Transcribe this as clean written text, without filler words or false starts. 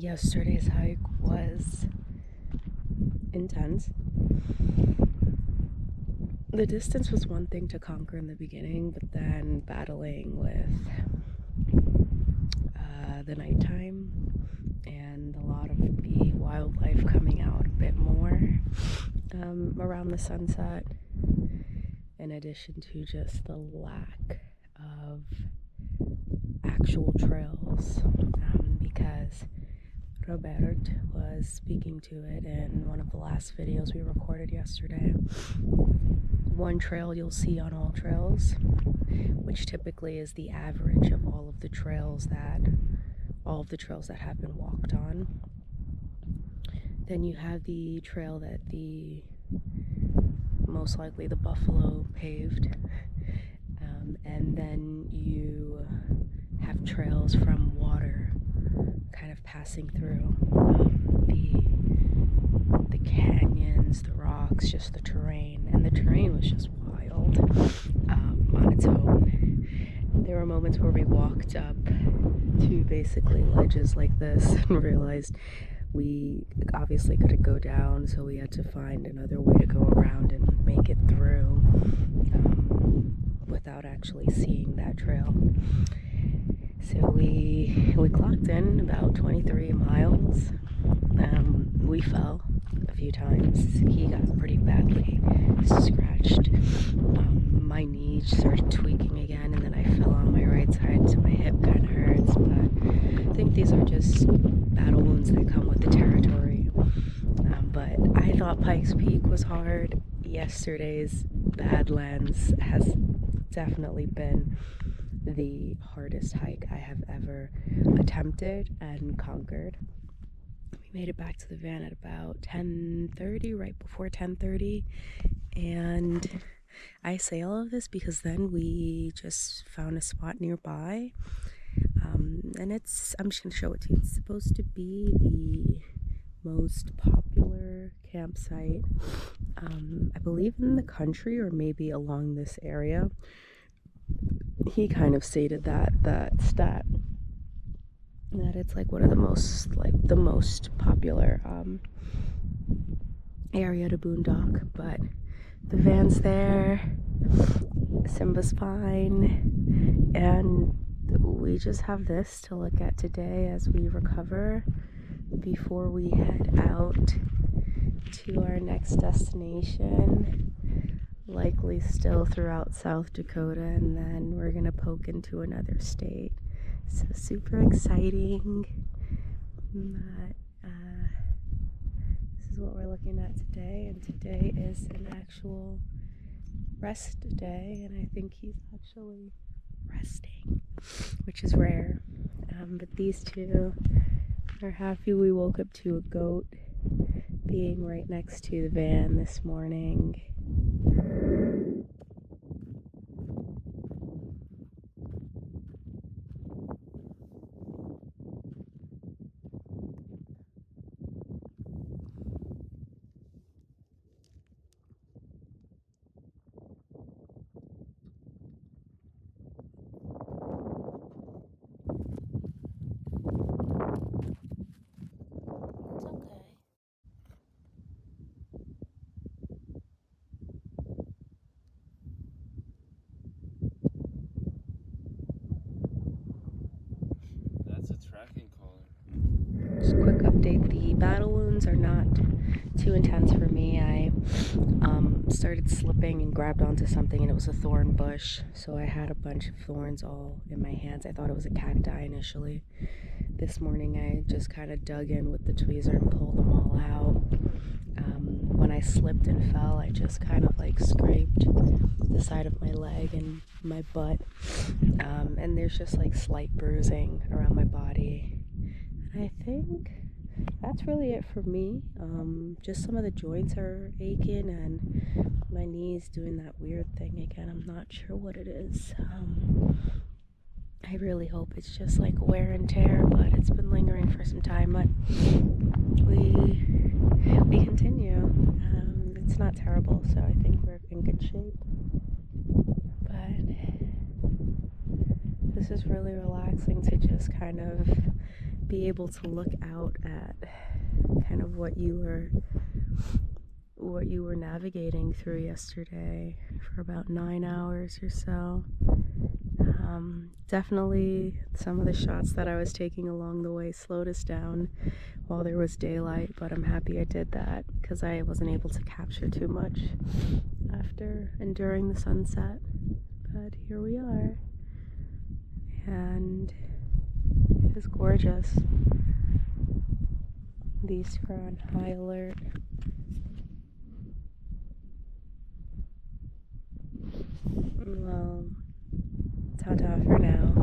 Yesterday's hike was intense. The distance was one thing to conquer in the beginning, but then battling with the nighttime and a lot of the wildlife coming out a bit more around the sunset, in addition to just the lack of actual trails, because Robert was speaking to it in one of the last videos we recorded yesterday. One trail you'll see on all trails, which typically is the average of all of the trails that have been walked on. Then you have the trail that most likely the buffalo paved, and then you have trails from water kind of passing through the canyons, the rocks, just the terrain. And the terrain was just wild on its own. There were moments where we walked up to basically ledges like this and realized we obviously couldn't go down, so we had to find another way to go around and make it through without actually seeing that trail. So we clocked in about 23 miles. We fell a few times. He got pretty badly scratched. My knee started tweaking again, and then I fell on my right side, so my hip kind of hurts. But I think these are just battle wounds that come with the territory. But I thought Pikes Peak was hard. Yesterday's Badlands has definitely been the hardest hike I have ever attempted and conquered. We made it back to the van at about 10:30, right before 10:30, and I say all of this because then we just found a spot nearby, and I'm just going to show it to you. It's supposed to be the most popular campsite, I believe, in the country, or maybe along this area. He kind of stated that stat, that it's like one of the most popular area to boondock. But the van's there, Simba's fine, and we just have this to look at today as we recover before we head out to our next destination, likely still throughout South Dakota, and then we're gonna poke into another state. So super exciting. But this is what we're looking at today, and today is an actual rest day, and I think he's actually resting, which is rare. But these two are happy. We woke up to a goat being right next to the van this morning. Just a quick update, the battle wounds are not too intense for me. I started slipping and grabbed onto something, and it was a thorn bush, so I had a bunch of thorns all in my hands. I thought it was a cacti initially. This morning I just kind of dug in with the tweezer and pulled them all out. When I slipped and fell, I just kind of like scraped the side of my leg and my butt, and there's just like slight bruising around my body. And I think that's really it for me. Just some of the joints are aching, and my knee's doing that weird thing again. I'm not sure what it is. I really hope it's just like wear and tear, but it's been lingering for some time. But we continue. It's not terrible, so I think we're in good shape. But this is really relaxing to just kind of be able to look out at kind of what you were navigating through yesterday for about 9 hours or so. Definitely some of the shots that I was taking along the way slowed us down while there was daylight, but I'm happy I did that because I wasn't able to capture too much after and during the sunset. But here we are, and it is gorgeous. These are on high alert. Well, ta-ta for now.